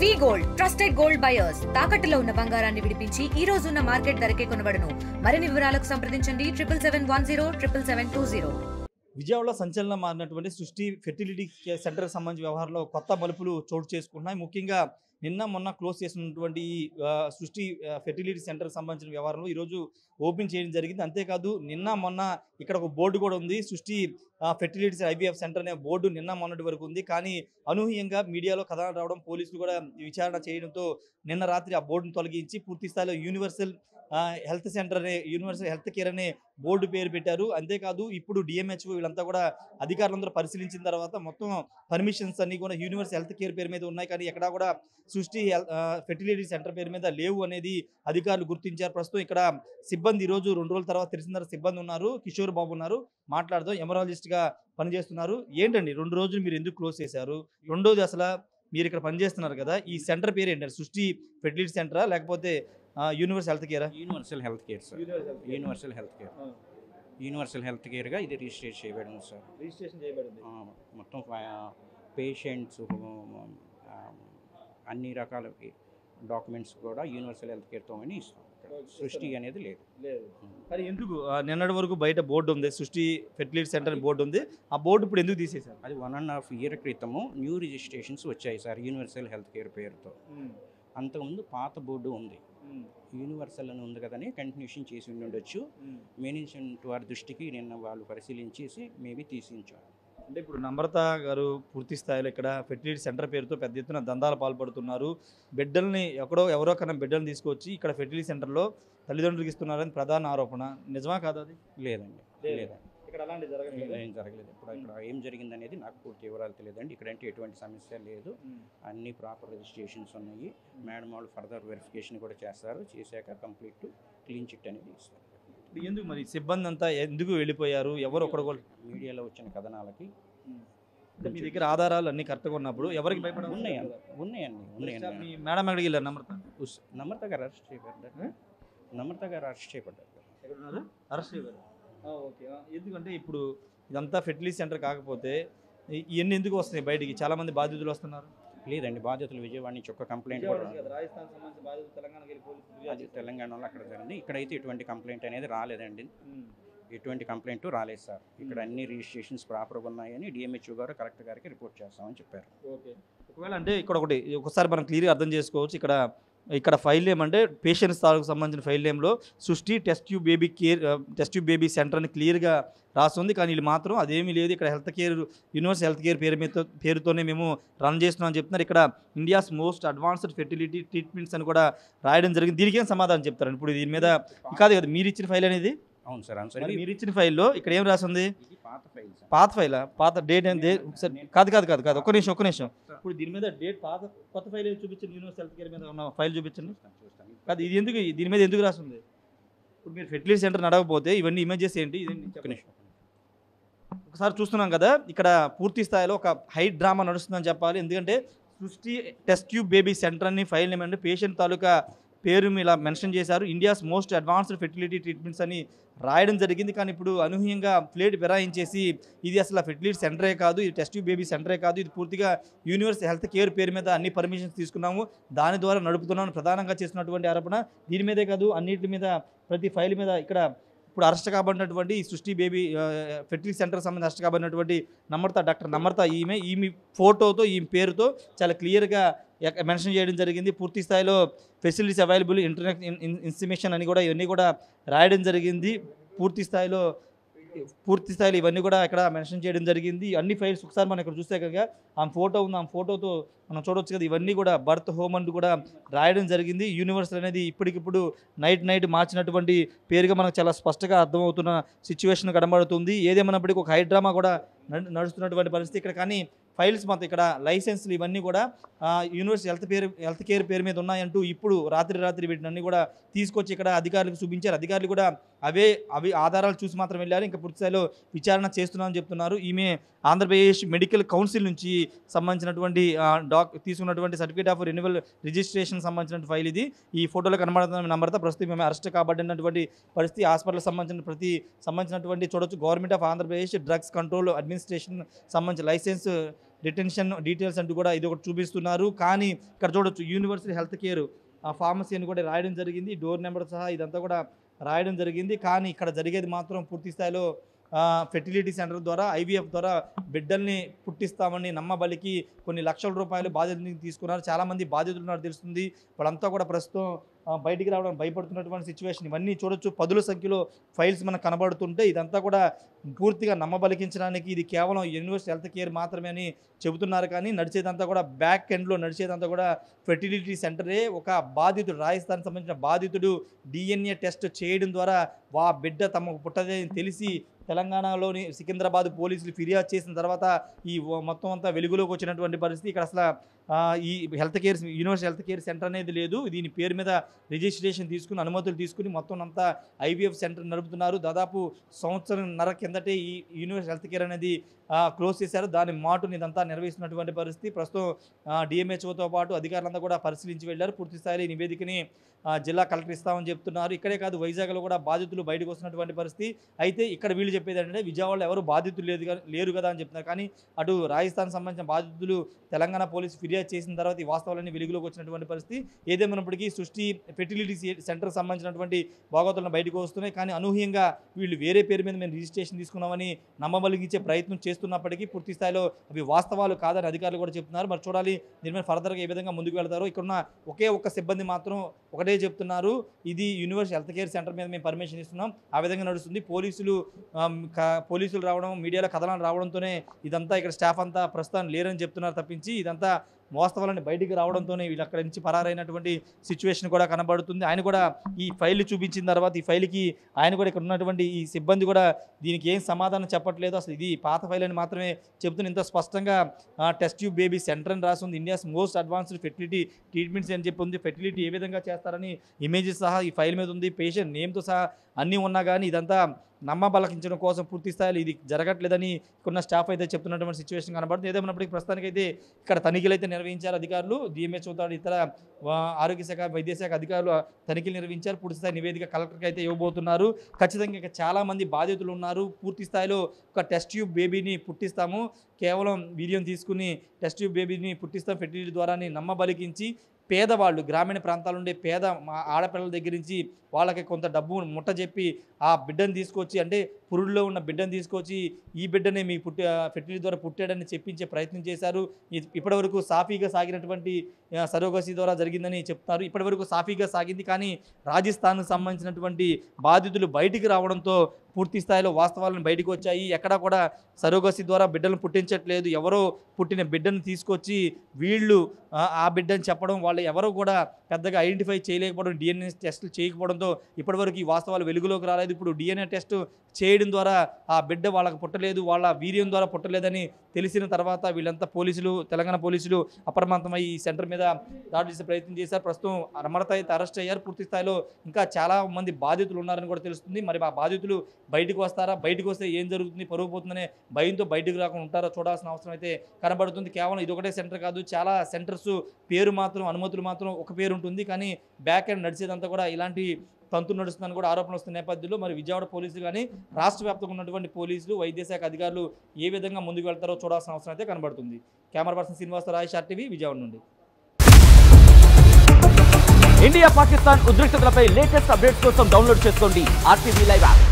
వి gold trusted gold buyers తాకట్టులో ఉన్న బంగారాన్ని విడిపించి ఈ రోజు ఉన్న మార్కెట్ ధరకే కొనబడును. మరిన్ని వివరాలకు సంప్రదించండి 7710 విజయవాడలో సంచలనం మారినటువంటి సృష్టి ఫెర్టిలిటీ సెంటర్కి సంబంధించిన వ్యవహారంలో కొత్త మలుపులు చోటు చేసుకుంటున్నాయి. ముఖ్యంగా నిన్న మొన్న క్లోజ్ చేసినటువంటి సృష్టి ఫెర్టిలిటీ సెంటర్కి సంబంధించిన వ్యవహారంలో ఈరోజు ఓపెన్ చేయడం జరిగింది. అంతేకాదు నిన్న మొన్న ఇక్కడ ఒక బోర్డు కూడా ఉంది. సృష్టి ఫెర్టిలిటీ ఐవీఎఫ్ సెంటర్ అనే బోర్డు నిన్న మొన్నటి వరకు ఉంది. కానీ అనూహ్యంగా మీడియాలో కథనాలు రావడం, పోలీసులు కూడా విచారణ చేయడంతో నిన్న రాత్రి ఆ బోర్డును తొలగించి పూర్తి స్థాయిలో యూనివర్సల్ హెల్త్ సెంటర్ అనే యూనివర్సల్ హెల్త్ కేర్ అనే బోర్డు పేరు పెట్టారు. అంతేకాదు ఇప్పుడు డిఎంహెచ్ఓ వీళ్ళంతా కూడా అధికారులందరూ పరిశీలించిన తర్వాత మొత్తం పర్మిషన్స్ అన్ని కూడా యూనివర్సల్ హెల్త్ కేర్ పేరు మీద ఉన్నాయి. కానీ ఎక్కడా కూడా సృష్టి ఫెర్టిలిటీ సెంటర్ పేరు మీద లేవు అనేది అధికారులు గుర్తించారు. ప్రస్తుతం ఇక్కడ సిబ్బంది ఈరోజు 2 రోజుల తర్వాత తెలిసిన సిబ్బంది ఉన్నారు. కిషోర్ బాబు ఉన్నారు, మాట్లాడదాం. ఎమరాలజిస్ట్గా పనిచేస్తున్నారు. ఏంటండి 2 రోజులు మీరు ఎందుకు క్లోజ్ చేశారు? రెండోది అసలు మీరు ఇక్కడ పనిచేస్తున్నారు కదా, ఈ సెంటర్ పేరు ఏంటంటే సృష్టి ఫెర్టిలిటీ సెంటరా లేకపోతే యూనివర్సల్ హెల్త్ కేరా? Universal health care sir. Universal health care universal health కేర్గా ఇది రిజిస్టర్ చేయబడింది సార్. రిజిస్ట్రేషన్ చేయబడింది. మొత్తం పేషెంట్స్ అన్ని రకాల డాక్యుమెంట్స్ కూడా యూనివర్సల్ హెల్త్ కేర్తో ఇస్తాం. సృష్టి అనేది లేదు. కానీ ఎందుకు నిన్నటి వరకు బయట బోర్డు ఉంది, సృష్టి ఫెర్టిలిటీ సెంటర్ బోర్డు ఉంది, ఆ బోర్డు ఇప్పుడు ఎందుకు తీసేశారు? అది 1.5 year క్రితము న్యూ రిజిస్ట్రేషన్స్ వచ్చాయి సార్ యూనివర్సల్ హెల్త్ కేర్ పేరుతో. అంతకుముందు పాత బోర్డు ఉంది, యూనివర్సల్ అని ఉంది కదని కంటిన్యూషన్ చేసి ఉండొచ్చు. మేనేజ్మెంట్ వారి దృష్టికి నిన్న వాళ్ళు పరిశీలించేసి మేబీ తీసించారు. అంటే ఇప్పుడు నమ్రత గారు పూర్తి స్థాయిలో ఇక్కడ ఫెర్టిలిటీ సెంటర్ పేరుతో పెద్ద ఎత్తున దందాలు పాల్పడుతున్నారు. బిడ్డల్ని ఎవరో కన్నా బిడ్డల్ని తీసుకొచ్చి ఇక్కడ ఫెర్టిలిటీ సెంటర్లో తల్లిదండ్రులకు ఇస్తున్నారని ప్రధాన ఆరోపణ. నిజమా కాదు అది? లేదండి, లేదండి, ఇక్కడ అలాంటి ఏం జరగలేదు. ఇప్పుడు ఇక్కడ ఏం జరిగిందనేది నాకు పూర్తి వివరాలు తెలియదండి. ఇక్కడంటే ఎటువంటి సమస్య లేదు, అన్ని ప్రాపర్ రిజిస్ట్రేషన్స్ ఉన్నాయి. మేడం వాళ్ళు ఫర్దర్ వెరిఫికేషన్ కూడా చేస్తారు. చేశాక కంప్లీట్ క్లీన్ చిట్ అనేది ఇస్తారు. ఎందుకు మరి సిబ్బంది అంతా ఎందుకు వెళ్ళిపోయారు? ఎవరు ఒకరు మీడియాలో వచ్చిన కథనాలకి మీ దగ్గర ఆధారాలు అన్ని కరెక్ట్గా ఉన్నప్పుడు ఎవరికి భయపడాలి? ఉన్నాయండి. మీ మేడం ఎక్కడికి వెళ్ళారు? నమ్రత గారు అరెస్ట్ చేయబడ్డారు. నమ్రత గారు అరెస్ట్ చేయబడ్డారు. అరెస్ట్ చేయబడ్డారు. ఓకే. ఎందుకంటే ఇప్పుడు ఇదంతా ఫెర్టిలిటీ సెంటర్ కాకపోతే ఇవన్నీ ఎందుకు వస్తున్నాయి బయటికి? చాలా మంది బాధితులు వస్తున్నారు. లేదండి, బాధ్యతలు విజయవాడ నుంచి ఒక కంప్లైంట్ కూడా అది తెలంగాణలో అక్కడ జరిగింది. ఇక్కడైతే ఎటువంటి కంప్లైంట్ అనేది రాలేదండి. ఎటువంటి కంప్లైంట్ రాలేదు సార్. ఇక్కడ అన్ని రిజిస్ట్రేషన్స్ ప్రాపర్గా ఉన్నాయని డిఎంహెచ్ఓ గారు కలెక్టర్ గారికి రిపోర్ట్ చేస్తామని చెప్పారు. ఓకే. ఒకవేళ అంటే ఇక్కడ ఒకసారి మనం క్లియర్గా అర్థం చేసుకోవచ్చు. ఇక్కడ ఫైల్ నేమ్ అంటే పేషెంట్స్ తాలూకు సంబంధించిన ఫైల్ నేమ్లో సృష్టి టెస్ట్ ట్యూబ్ బేబీ సెంటర్ అని క్లియర్గా రాస్తుంది. కానీ వీళ్ళు మాత్రం అదేమీ లేదు, ఇక్కడ health care universal health care పేరుతోనే మేము రన్ చేస్తున్నామని చెప్తున్నారు. ఇక్కడ India's most advanced fertility treatments అని కూడా రాయడం జరిగింది. దీనికి ఏం సమాధానం చెప్తారు? ఇప్పుడు దీని మీద కాదు కదా మీరు ఇచ్చిన ఫైల్ అనేది? అవును సార్, అవును సార్. మీరు ఇచ్చిన ఫైల్లో ఇక్కడ ఏం రాసింది? పాత ఫైలా? పాత డేట్ కాదు. ఒక్క నిమిషం. ఇప్పుడు దీని మీద డేట్ కొత్త ఫైల్ చూపించండి. యూనివర్సల్ హెల్త్ కేర్ మీద ఉన్న ఫైల్ చూపించండి. కాదు, ఇది ఎందుకు దీని మీద ఎందుకు రాసింది? ఇప్పుడు మీరు ఫెర్టిలిటీ సెంటర్ నడవకపోతే ఇవన్నీ ఇమేజెస్ ఏంటి? ఒకసారి చూస్తున్నాం కదా, ఇక్కడ పూర్తి స్థాయిలో ఒక హై డ్రామా నడుస్తుందని చెప్పాలి. ఎందుకంటే సృష్టి టెస్ట్ ట్యూబ్ బేబీ సెంటర్ అని ఫైల్ నేమ్ అంటే పేషెంట్ తాలూకా పేరు ఇలా మెన్షన్ చేశారు. India's most advanced fertility treatments అని రాయడం జరిగింది. కానీ ఇప్పుడు అనూహ్యంగా ప్లేట్ ఫిరాయించేసి ఇది అసలు ఫెర్టిలిటీ సెంటరే కాదు, ఇది టెస్ట్ ట్యూబ్ బేబీ సెంటరే కాదు, ఇది పూర్తిగా యూనివర్సల్ హెల్త్ కేర్ పేరు మీద అన్ని పర్మిషన్స్ తీసుకున్నాము, దాని ద్వారా నడుపుతున్నాము ప్రధానంగా చేస్తున్నటువంటి ఆరోపణ. దీని మీదే కాదు, అన్నిటి మీద ప్రతి ఫైల్ మీద ఇక్కడ ఇప్పుడు అరెస్ట్ కాబడినటువంటి సృష్టి బేబీ ఫెర్టిలిటీ సెంటర్ సంబంధించి అరెస్ట్ కాబడినటువంటి డాక్టర్ నమ్రత ఈమె ఫోటోతో ఈ పేరుతో చాలా క్లియర్గా మెన్షన్ చేయడం జరిగింది. పూర్తి స్థాయిలో ఫెసిలిటీస్ అవైలబుల్, ఇంటర్నెట్ ఇన్ఫర్మేషన్ అని కూడా ఇవన్నీ కూడా రాయడం జరిగింది. పూర్తి స్థాయిలో ఇవన్నీ కూడా ఇక్కడ మెన్షన్ చేయడం జరిగింది. అన్ని ఫైల్స్ ఒకసారి మనం ఇక్కడ చూస్తే కనుక ఆమె ఫోటో ఉంది, ఆమె ఫోటోతో మనం చూడవచ్చు కదా. ఇవన్నీ కూడా బర్త్ హోమ్ అంటూ కూడా రాయడం జరిగింది. యూనివర్సల్ అనేది ఇప్పటికిప్పుడు నైట్ మార్చినటువంటి పేరుగా మనకు చాలా స్పష్టంగా అర్థమవుతున్న సిచ్యువేషన్ కనబడుతుంది. ఏదేమన్నప్పటికీ ఒక హై డ్రామా కూడా నడుస్తున్నటువంటి పరిస్థితి ఇక్కడ. కానీ ఫైల్స్ మొత్తం ఇక్కడ లైసెన్స్లు ఇవన్నీ కూడా యూనివర్సల్ హెల్త్ కేర్ పేరు మీద ఉన్నాయంటూ ఇప్పుడు రాత్రి వీటిని కూడా తీసుకొచ్చి ఇక్కడ అధికారులకు చూపించారు. అధికారులు కూడా అవి ఆధారాలు చూసి మాత్రం వెళ్ళారు. ఇంకా పూర్తి స్థాయిలో విచారణ చేస్తున్నామని చెప్తున్నారు. ఈమె ఆంధ్రప్రదేశ్ మెడికల్ కౌన్సిల్ నుంచి సంబంధించినటువంటి తీసుకున్నటువంటి సర్టిఫికేట్ ఆఫ్ రెన్యువల్ రిజిస్ట్రేషన్ సంబంధించిన ఫైల్ ఇది. ఈ ఫోటోలో కనబడుతున్న నమ్రత ప్రస్తుతం మేము అరెస్ట్ కాబడినటువంటి పరిస్థితి. హాస్పిటల్ సంబంధించినటువంటి చూడొచ్చు. Government of Andhra Pradesh drugs control administration సంబంధించిన లైసెన్స్ డిటెన్షన్ డీటెయిల్స్ అంటూ కూడా ఇది ఒకటి చూపిస్తున్నారు. కానీ ఇక్కడ చూడొచ్చు యూనివర్సల్ హెల్త్ కేర్ ఫార్మసీ అని కూడా రాయడం జరిగింది. డోర్ నెంబర్ సహా ఇదంతా కూడా రాయడం జరిగింది. కానీ ఇక్కడ జరిగేది మాత్రం పూర్తి స్థాయిలో ఫెర్టిలిటీ సెంటర్ ద్వారా ఐవీఎఫ్ ద్వారా బిడ్డల్ని పుట్టిస్తామని నమ్మబలికి కొన్ని లక్షల రూపాయలు బాధ్యతని తీసుకున్నారు. చాలామంది బాధితులు ఉన్నారు తెలుస్తుంది. వాళ్ళంతా కూడా ప్రస్తుతం బయటికి రావడం భయపడుతున్నటువంటి సిచ్యువేషన్. ఇవన్నీ చూడొచ్చు, పదుల సంఖ్యలో ఫైల్స్ మనకు కనబడుతుంటే ఇదంతా కూడా పూర్తిగా నమ్మబలికించడానికి ఇది కేవలం యూనివర్సల్ హెల్త్ కేర్ మాత్రమే అని చెబుతున్నారు. కానీ నడిచేదంతా కూడా బ్యాక్ ఎండ్లో నడిచేదంతా కూడా ఫెర్టిలిటీ సెంటరే. ఒక బాధితుడు, రాజస్థాన్ సంబంధించిన బాధితుడు DNA టెస్ట్ చేయడం ద్వారా బిడ్డ తమకు పుట్టదని తెలిసి తెలంగాణలోని సికింద్రాబాద్ పోలీసులు ఫిర్యాదు చేసిన తర్వాత ఈ మొత్తం అంతా వెలుగులోకి వచ్చినటువంటి పరిస్థితి. ఇక్కడ అసలు ఈ యూనివర్సల్ హెల్త్ కేర్ సెంటర్ అనేది లేదు. దీని పేరు మీద రిజిస్ట్రేషన్ తీసుకుని అనుమతులు తీసుకుని మొత్తం అంతా ఐవీఎఫ్ సెంటర్ నడుపుతున్నారు. దాదాపు సంవత్సరంన్నర కిందటే ఈ యూనివర్సల్ హెల్త్ కేర్ అనేది క్లోజ్ చేశారు. దాని మాటుని ఇదంతా నిర్వహిస్తున్నటువంటి పరిస్థితి. ప్రస్తుతం డిఎంహెచ్ఓతో పాటు అధికారులంతా కూడా పరిశీలించి వెళ్ళారు. పూర్తి స్థాయి నివేదికని జిల్లా కలెక్టర్ ఇస్తామని చెప్తున్నారు. ఇక్కడే కాదు, వైజాగ్లో కూడా బాధితులు బయటకు వస్తున్నటువంటి పరిస్థితి. అయితే ఇక్కడ వీళ్ళు చెప్పేది ఏంటంటే విజయవాడలో ఎవరు బాధితులు లేరు కదా అని చెప్తున్నారు. కానీ అటు రాజస్థాన్ సంబంధించిన బాధితులు తెలంగాణ పోలీసు ఫిర్యాదు చేసిన తర్వాత ఈ వాస్తవాలన్నీ వెలుగులోకి వచ్చినటువంటి పరిస్థితి. ఏదేమైనప్పటికీ సృష్టి ఫెర్టిలిటీ సెంటర్ సంబంధించినటువంటి భాగవతులను బయటకు వస్తున్నాయి. కానీ అనూహ్యంగా వీళ్ళు వేరే పేరు మీద మేము రిజిస్ట్రేషన్ తీసుకున్నామని నమ్మబలిగించే ప్రయత్నం చేస్తున్నప్పటికీ పూర్తి స్థాయిలో అవి వాస్తవాలు కాదని అధికారులు కూడా చెప్తున్నారు. మరి చూడాలి దీని మీద ఫర్దర్గా ఏ విధంగా ముందుకు వెళ్తారో. ఇక్కడున్న ఒకే ఒక్క సిబ్బంది మాత్రం ఒకటే చెప్తున్నారు, ఇది యూనివర్సల్ హెల్త్ కేర్ సెంటర్ మీద మేము పర్మిషన్ ఇస్తున్నాం, ఆ విధంగా నడుస్తుంది. పోలీసులు రావడం, మీడియాలో కథనాలు రావడంతోనే ఇదంతా ఇక్కడ స్టాఫ్ అంతా ప్రస్తుతం లేరని చెప్తున్నారు తప్పించి ఇదంతా వాస్తవాలని బయటికి రావడంతోనే వీళ్ళు అక్కడి నుంచి పరారైనటువంటి సిచ్యువేషన్ కూడా కనబడుతుంది. ఆయన కూడా ఈ ఫైల్ చూపించిన తర్వాత ఈ ఫైల్కి ఆయన కూడా ఇక్కడ ఉన్నటువంటి ఈ సిబ్బంది కూడా దీనికి ఏం సమాధానం చెప్పట్లేదు. అసలు ఇది పాత ఫైల్ అని మాత్రమే చెప్తున్న. ఇంత స్పష్టంగా టెస్ట్ ట్యూబ్ బేబీ సెంటర్ అని రాసి ఉంది. India's most advanced fertility treatments అని చెప్పి ఉంది. ఫెర్టిలిటీ ఏ విధంగా చేస్తారని ఇమేజెస్ సహా ఈ ఫైల్ మీద ఉంది. పేషెంట్ నేమ్తో సహా అన్నీ ఉన్నా కానీ ఇదంతా నమ్మబలికించడం కోసం పూర్తి స్థాయిలో ఇది జరగట్లేదని ఇక్కడున్న స్టాఫ్ అయితే చెప్తున్నటువంటి సిచ్యువేషన్ కనబడుతుంది. ఏదేమైనప్పటికీ ప్రస్తుతానికైతే ఇక్కడ తనిఖీలు అయితే నిర్వహించారు అధికారులు. డిఎంహెచ్ఓ ఇతర ఆరోగ్య శాఖ, వైద్య శాఖ అధికారులు తనిఖీలు నిర్వహించారు. పూర్తి స్థాయి నివేదిక కలెక్టర్కి అయితే ఇవ్వబోతున్నారు. ఖచ్చితంగా ఇక చాలామంది బాధితులు ఉన్నారు. పూర్తి స్థాయిలో ఒక టెస్ట్ ట్యూబ్ బేబీని పుట్టిస్తాము, కేవలం వీర్యం తీసుకుని టెస్ట్ ట్యూబ్ బేబీని పుట్టిస్తాం ఫెర్టిలిటీ ద్వారా నమ్మబలికించి పేదవాళ్ళు, గ్రామీణ ప్రాంతాల ఉండే పేద ఆడపిల్లల దగ్గర నుంచి వాళ్ళకి కొంత డబ్బు ముట్ట చెప్పి ఆ బిడ్డను తీసుకొచ్చి, అంటే పురుడులో ఉన్న బిడ్డను తీసుకొచ్చి ఈ బిడ్డనే మీ ఫెర్టిలిటీ ద్వారా పుట్టాడని చెప్పించే ప్రయత్నం చేశారు. ఇప్పటివరకు సాఫీగా సాగినటువంటి సరోగసీ ద్వారా జరిగిందని చెప్తున్నారు. ఇప్పటివరకు సాఫీగా సాగింది. కానీ రాజస్థాన్కు సంబంధించినటువంటి బాధితులు బయటికి రావడంతో పూర్తి స్థాయిలో వాస్తవాలను బయటకు వచ్చాయి. ఎక్కడా కూడా సరోగసీ ద్వారా బిడ్డలను పుట్టించట్లేదు. ఎవరో పుట్టిన బిడ్డను తీసుకొచ్చి వీళ్ళు ఆ బిడ్డని చెప్పడం, వాళ్ళు ఎవరో కూడా పెద్దగా ఐడెంటిఫై చేయలేకపోవడం, DNA టెస్టులు చేయకపోవడంతో ఇప్పటివరకు ఈ వాస్తవాలు వెలుగులోకి రాలేదు. ఇప్పుడు DNA టెస్ట్ చేయడం ద్వారా ఆ బిడ్డ వాళ్ళకి పుట్టలేదు, వాళ్ళ వీర్యం ద్వారా పుట్టలేదని తెలిసిన తర్వాత వీళ్ళంతా తెలంగాణ పోలీసులు అప్రమత్తమై ఈ సెంటర్ మీద దాడి చేసే ప్రయత్నం చేశారు. ప్రస్తుతం అమరత అయితే అరెస్ట్ అయ్యారు. పూర్తి స్థాయిలో ఇంకా చాలా మంది బాధితులు ఉన్నారని కూడా తెలుస్తుంది. మరి ఆ బాధితులు బయటకు వస్తారా? బయటకు వస్తే ఏం జరుగుతుంది, పరుగు పోతుందనే భయంతో బయటకు రాకుండా ఉంటారో చూడాల్సిన అవసరం అయితే కనబడుతుంది. కేవలం ఇది ఒకటే సెంటర్ కాదు, చాలా సెంటర్స్ పేరు మాత్రం, అనుమతులు మాత్రం ఒక పేరు ఉంటుంది. కానీ బ్యాక్ ఎండ్ నడిచేదంతా కూడా ఇలాంటి తంతు నడుస్తుందని కూడా ఆరోపణలు వస్తున్న నేపథ్యంలో మరి విజయవాడ పోలీసులు కానీ రాష్ట్ర వ్యాప్తంగా ఉన్నటువంటి పోలీసులు, వైద్య శాఖ అధికారులు ఏ విధంగా ముందుకు వెళ్తారో చూడాల్సిన అవసరం అయితే కనబడుతుంది. Camera person Srinivasa Rai, RTV, Vijayawada నుండి. ఇండియా పాకిస్తాన్ ఉద్రిక్తతలపై లేటెస్ట్ అప్డేట్స్ కోసం డౌన్లోడ్ చేసుకోండి RTV లైవ్ యాప్.